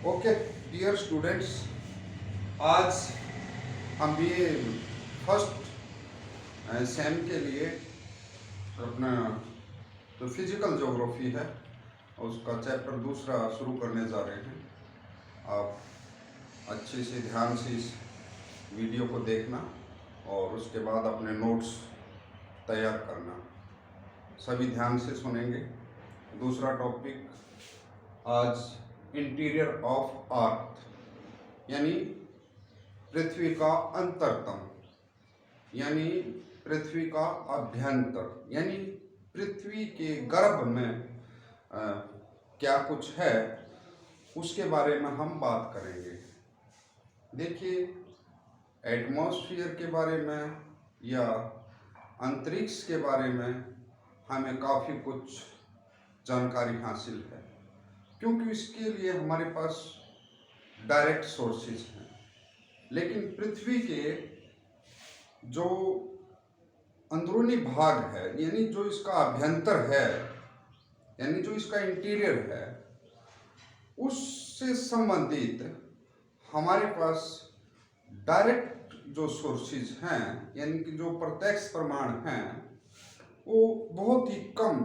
Okay dear students, आज हम भी फर्स्ट सेम के लिए अपना जो फिजिकल ज्योग्राफी है उसका चैप्टर दूसरा शुरू करने जा रहे हैं। आप अच्छे से ध्यान से इस वीडियो को देखना और उसके बाद अपने नोट्स तैयार करना। सभी ध्यान से सुनेंगे। दूसरा टॉपिक आज इंटीरियर ऑफ अर्थ, यानी पृथ्वी का अंतरतम, यानी पृथ्वी का अभ्यंतर, यानी पृथ्वी के गर्भ में क्या कुछ है उसके बारे में हम बात करेंगे। देखिए, एटमॉस्फेयर के बारे में या अंतरिक्ष के बारे में हमें काफ़ी कुछ जानकारी हासिल है, क्योंकि इसके लिए हमारे पास डायरेक्ट सोर्सेज हैं। लेकिन पृथ्वी के जो अंदरूनी भाग है, यानी जो इसका अभ्यंतर है, यानी जो इसका इंटीरियर है, उससे संबंधित हमारे पास डायरेक्ट जो सोर्सेज हैं, यानी कि जो प्रत्यक्ष प्रमाण हैं, वो बहुत ही कम,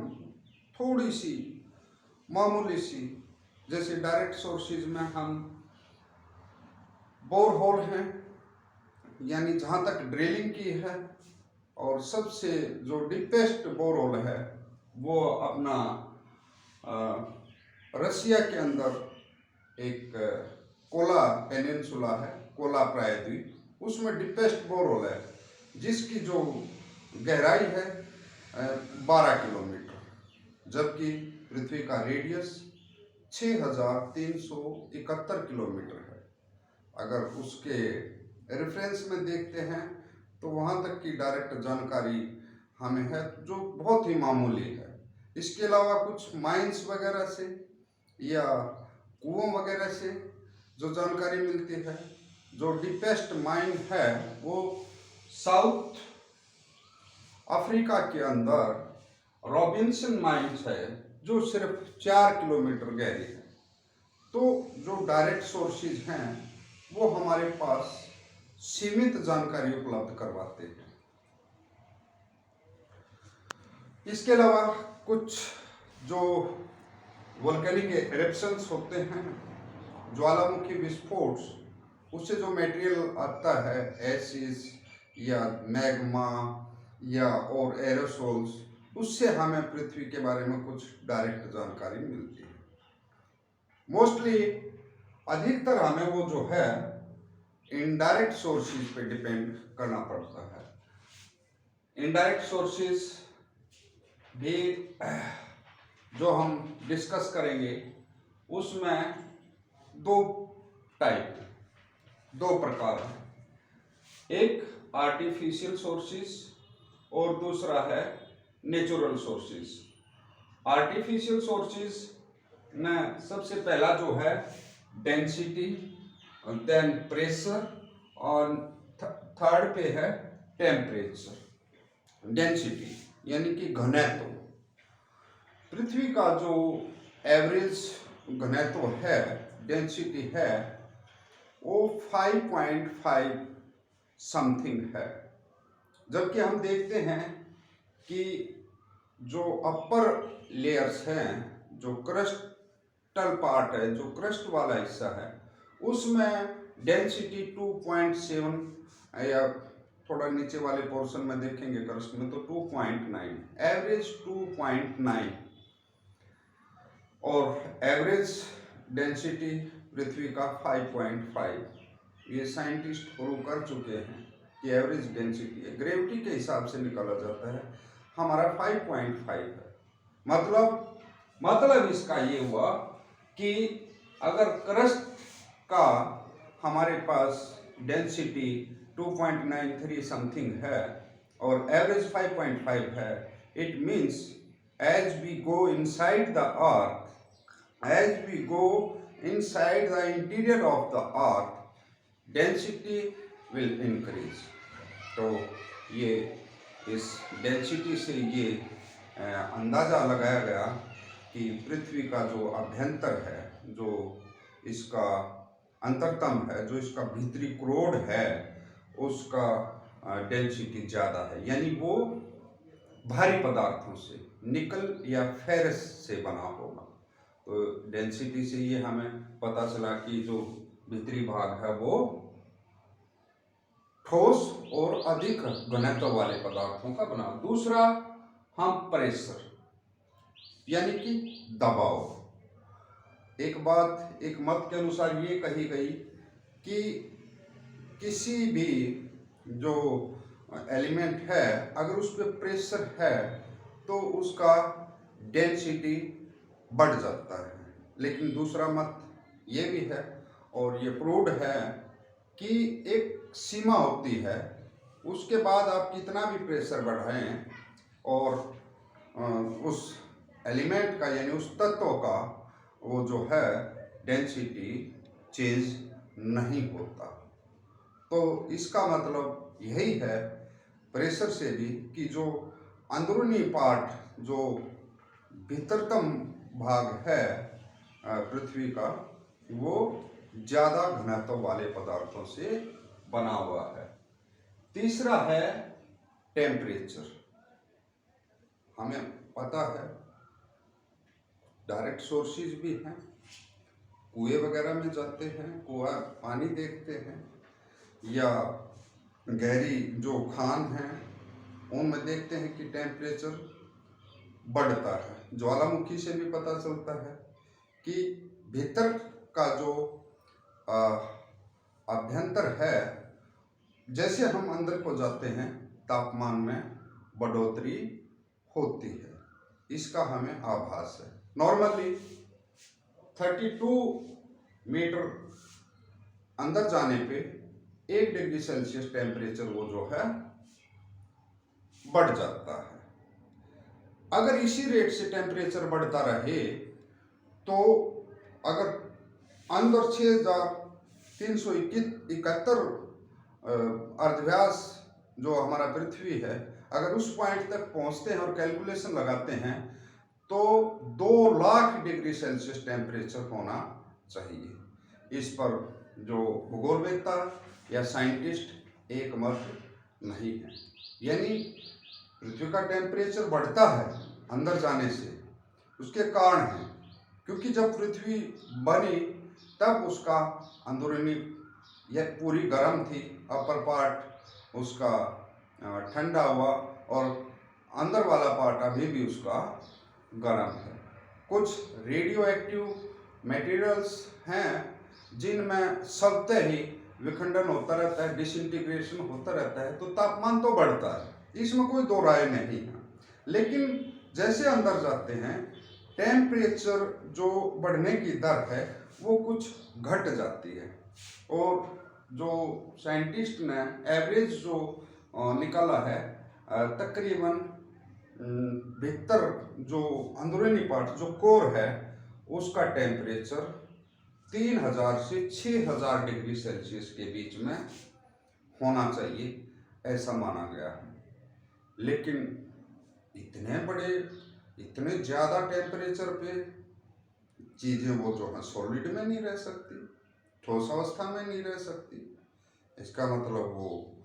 थोड़ी सी मामूली सी। जैसे डायरेक्ट सोर्सेज में हम बोरहोल हैं, यानी जहाँ तक ड्रिलिंग की है, और सबसे जो डीपेस्ट बोरहोल है वो अपना रसिया के अंदर एक कोला पेनिनसुला है, कोला प्रायद्वीप, उसमें डीपेस्ट बोरहोल है जिसकी जो गहराई है 12 किलोमीटर, जबकि पृथ्वी का रेडियस 6371 किलोमीटर है। अगर उसके रेफरेंस में देखते हैं तो वहाँ तक की डायरेक्ट जानकारी हमें है जो बहुत ही मामूली है। इसके अलावा कुछ माइंस वगैरह से या कुओं वगैरह से जो जानकारी मिलती है, जो डीपेस्ट माइन है वो साउथ अफ्रीका के अंदर रॉबिन्सन माइंस है, जो सिर्फ 4 किलोमीटर गहरी है। तो जो डायरेक्ट सोर्सेज हैं वो हमारे पास सीमित जानकारी उपलब्ध करवाते हैं। इसके अलावा कुछ जो वोल्केनिक एरप्शंस होते हैं, ज्वालामुखी विस्फोट, उससे जो मटेरियल आता है, एसिड या मैग्मा या और एरोसोल्स, उससे हमें पृथ्वी के बारे में कुछ डायरेक्ट जानकारी मिलती है। मोस्टली अधिकतर हमें वो जो है इनडायरेक्ट सोर्सेज पे डिपेंड करना पड़ता है। इनडायरेक्ट सोर्सेज भी जो हम डिस्कस करेंगे उसमें दो प्रकार हैं। एक आर्टिफिशियल सोर्सेज और दूसरा है नेचुरल सोर्सेज। आर्टिफिशियल सोर्सेज में सबसे पहला जो है डेंसिटी, देन प्रेशर, और थर्ड पे है टेम्परेचर। डेंसिटी यानी कि घनत्व। पृथ्वी का जो एवरेज घनत्व है, डेंसिटी है, वो 5.5 समथिंग है। जबकि हम देखते हैं कि जो अपर लेयर्स हैं, जो क्रस्टल पार्ट है, जो क्रस्ट वाला हिस्सा है, उसमें डेंसिटी 2.7 या थोड़ा नीचे वाले पोर्शन में देखेंगे क्रस्ट में तो 2.9, एवरेज 2.9, और एवरेज डेंसिटी पृथ्वी का 5.5। ये साइंटिस्ट प्रूव कर चुके हैं कि एवरेज डेंसिटी है, ग्रेविटी के हिसाब से निकाला जाता है, हमारा 5.5 है। मतलब इसका ये हुआ कि अगर क्रस्ट का हमारे पास डेंसिटी 2.93 समथिंग है और एवरेज 5.5 है, it means as we go inside the earth, as we go inside the interior of the earth, density will increase। तो ये इस डेंसिटी से ये अंदाज़ा लगाया गया कि पृथ्वी का जो अभ्यंतर है, जो इसका अंतरतम है, जो इसका भीतरी क्रोड है, उसका डेंसिटी ज़्यादा है, यानी वो भारी पदार्थों से, निकल या फेरस से बना होगा। तो डेंसिटी से ये हमें पता चला कि जो भीतरी भाग है वो ठोस और अधिक घनत्व वाले पदार्थों का बना। दूसरा, हम प्रेशर यानी कि दबाव। एक बात, एक मत के अनुसार ये कही गई कि किसी भी जो एलिमेंट है, अगर उस पर प्रेशर है तो उसका डेंसिटी बढ़ जाता है। लेकिन दूसरा मत ये भी है, और ये प्रूव्ड है, कि एक सीमा होती है, उसके बाद आप कितना भी प्रेशर बढ़ाएं और उस एलिमेंट का यानी उस तत्व का वो जो है डेंसिटी चेंज नहीं होता। तो इसका मतलब यही है प्रेशर से भी, कि जो अंदरूनी पार्ट, जो भीतरतम भाग है पृथ्वी का, वो ज़्यादा घनत्व वाले पदार्थों से बना हुआ है। तीसरा है टेम्परेचर। हमें पता है डायरेक्ट सोर्सेज भी हैं, कुएं वगैरह में जाते हैं, कुआं पानी देखते हैं, या गहरी जो खान हैं उनमें देखते हैं कि टेम्परेचर बढ़ता है। ज्वालामुखी से भी पता चलता है कि भीतर का जो अभ्यंतर है, जैसे हम अंदर को जाते हैं तापमान में बढ़ोतरी होती है। इसका हमें आभास है। नॉर्मली 32 मीटर अंदर जाने पे 1 डिग्री सेल्सियस टेम्परेचर वो जो है बढ़ जाता है। अगर इसी रेट से टेम्परेचर बढ़ता रहे तो अगर अंदर 6371 अर्धव्यास जो हमारा पृथ्वी है, अगर उस पॉइंट तक पहुंचते हैं और कैलकुलेशन लगाते हैं तो 2 लाख डिग्री सेल्सियस टेम्परेचर होना चाहिए। इस पर जो भूगोलवेत्ता या साइंटिस्ट एक मत नहीं है। यानी पृथ्वी का टेम्परेचर बढ़ता है अंदर जाने से, उसके कारण हैं, क्योंकि जब पृथ्वी बनी तब उसका अंदरूनी यह पूरी गर्म थी, अपर पार्ट उसका ठंडा हुआ, और अंदर वाला पार्ट अभी भी उसका गर्म है। कुछ रेडियो एक्टिव मटेरियल्स हैं जिनमें स्वतः ही विखंडन होता रहता है, डिसइंटीग्रेशन होता रहता है, तो तापमान तो बढ़ता है, इसमें कोई दो राय नहीं है। लेकिन जैसे अंदर जाते हैं टेम्परेचर जो बढ़ने की दर है वो कुछ घट जाती है, और जो साइंटिस्ट ने एवरेज जो निकाला है, तकरीबन भीतर जो अंदरूनी पार्ट जो कोर है उसका टेम्परेचर 3000 से 6000 डिग्री सेल्सियस के बीच में होना चाहिए, ऐसा माना गया है। लेकिन इतने बड़े, इतने ज़्यादा टेम्परेचर पे चीज़ें वो जो है सॉलिड में नहीं रह सकती, ठोस अवस्था में नहीं रह सकती। इसका मतलब वो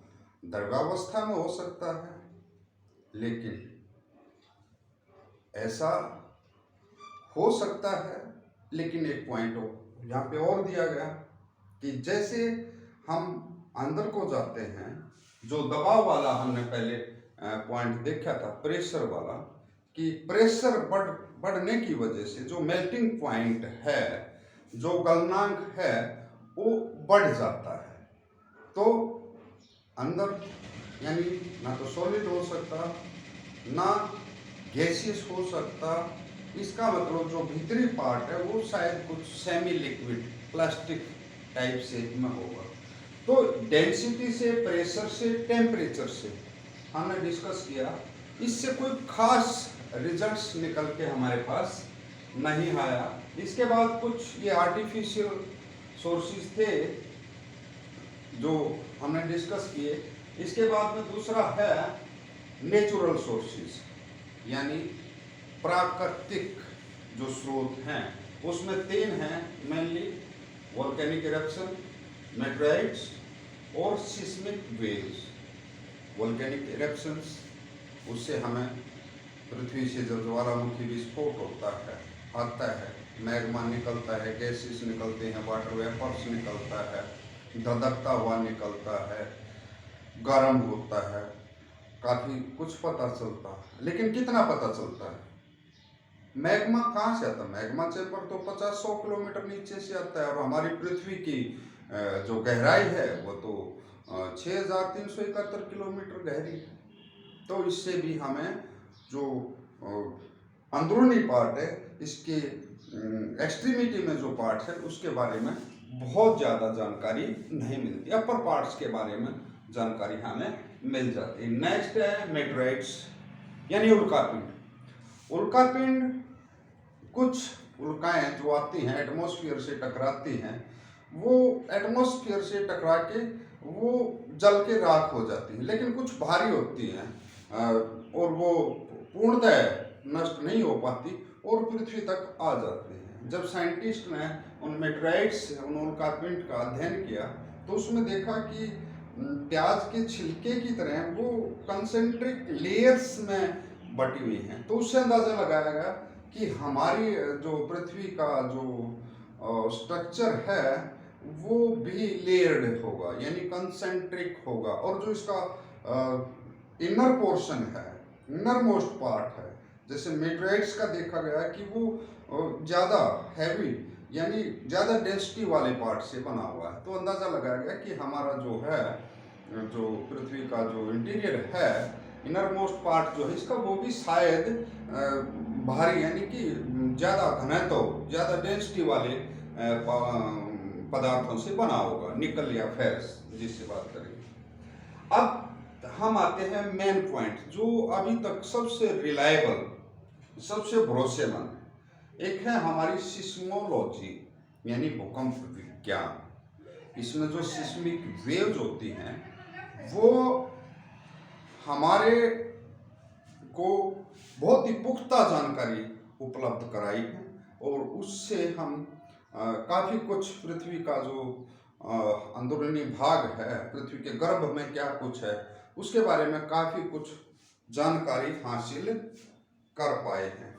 द्रव्यावस्था में हो सकता है। लेकिन ऐसा हो सकता है, लेकिन एक पॉइंट यहाँ पे और दिया गया कि जैसे हम अंदर को जाते हैं, जो दबाव वाला हमने पहले पॉइंट देखा था प्रेशर वाला, कि प्रेशर बढ़ने की वजह से जो मेल्टिंग पॉइंट है, जो गलनांक है, वो बढ़ जाता है। तो अंदर यानी ना तो सॉलिड हो सकता, ना गैसियस हो सकता। इसका मतलब जो भीतरी पार्ट है वो शायद कुछ semi liquid plastic type shape में होगा। तो डेंसिटी से, प्रेशर से, टेम्परेचर से हमने डिस्कस किया। इससे कोई खास रिजल्ट्स निकल के हमारे पास नहीं आया। इसके बाद कुछ ये आर्टिफिशियल सोर्सेज थे जो हमने डिस्कस किए। इसके बाद में दूसरा है नेचुरल सोर्सेज, यानी प्राकृतिक जो स्रोत हैं, उसमें 3 हैं मेनली। वोल्केनिक इरप्शन, मेटेराइट्स और सिस्मिक वेव्स। वोल्केनिक इरप्शंस, उससे हमें पृथ्वी से जो ज्वालामुखी विस्फोट होता है, आता है, मैग्मा निकलता है, गैसेस निकलते हैं, वाटर वेपर्स निकलता है, धधकता हुआ निकलता है, गर्म होता है, काफ़ी कुछ पता चलता है। लेकिन कितना पता चलता है? मैग्मा कहाँ से आता है? मैग्मा चेंबर तो 50-100 किलोमीटर नीचे से आता है, और हमारी पृथ्वी की जो गहराई है वो तो 6371 किलोमीटर गहरी है। तो इससे भी हमें जो अंदरूनी पार्ट है, इसके एक्सट्रीमिटी में जो पार्ट है, उसके बारे में बहुत ज़्यादा जानकारी नहीं मिलती। अपर पार्ट्स के बारे में जानकारी हमें मिल जाती है। नेक्स्ट है मेटेराइट्स, यानी उल्कापिंड। उल्कापिंड, कुछ उल्काएं जो आती हैं एटमॉस्फेयर से टकराती हैं, वो एटमॉस्फेयर से टकरा के वो जल के राख हो जाती हैं, लेकिन कुछ भारी होती हैं और वो पूर्णतः नष्ट नहीं हो पाती और पृथ्वी तक आ जाती हैं। जब साइंटिस्ट ने उन मेटेराइट्स, उन उल्कापिंड का अध्ययन किया, तो उसमें देखा कि प्याज के छिलके की तरह वो कंसेंट्रिक लेयर्स में बटी हुई हैं। तो उससे अंदाजा लगाया गया कि हमारी जो पृथ्वी का जो स्ट्रक्चर है वो भी लेयर्ड होगा, यानी कंसेंट्रिक होगा, और जो इसका इनर पोर्शन है, इनर मोस्ट पार्ट है, जैसे मेटेराइट्स का देखा गया कि वो ज़्यादा हैवी, यानी ज़्यादा डेंसिटी वाले पार्ट से बना हुआ है। तो अंदाज़ा लगाया गया कि हमारा जो है, जो पृथ्वी का जो इंटीरियर है, इनर मोस्ट पार्ट जो है इसका, वो भी शायद भारी, यानी कि ज़्यादा घनत्व, ज़्यादा डेंसिटी वाले पदार्थों से बना होगा, निकल या फेरस जिससे बात करेंगे। अब हम आते हैं मेन पॉइंट, जो अभी तक सबसे रिलायबल, सबसे भरोसेमंद है। एक है हमारी सिस्मोलॉजी, यानी भूकंप विज्ञान। इसमें जो सिस्मिक वेव्स होती हैं वो हमारे को बहुत ही पुख्ता जानकारी उपलब्ध कराई है, और उससे हम काफ़ी कुछ पृथ्वी का जो अंदरूनी भाग है, पृथ्वी के गर्भ में क्या कुछ है, उसके बारे में काफ़ी कुछ जानकारी हासिल कर पाए हैं।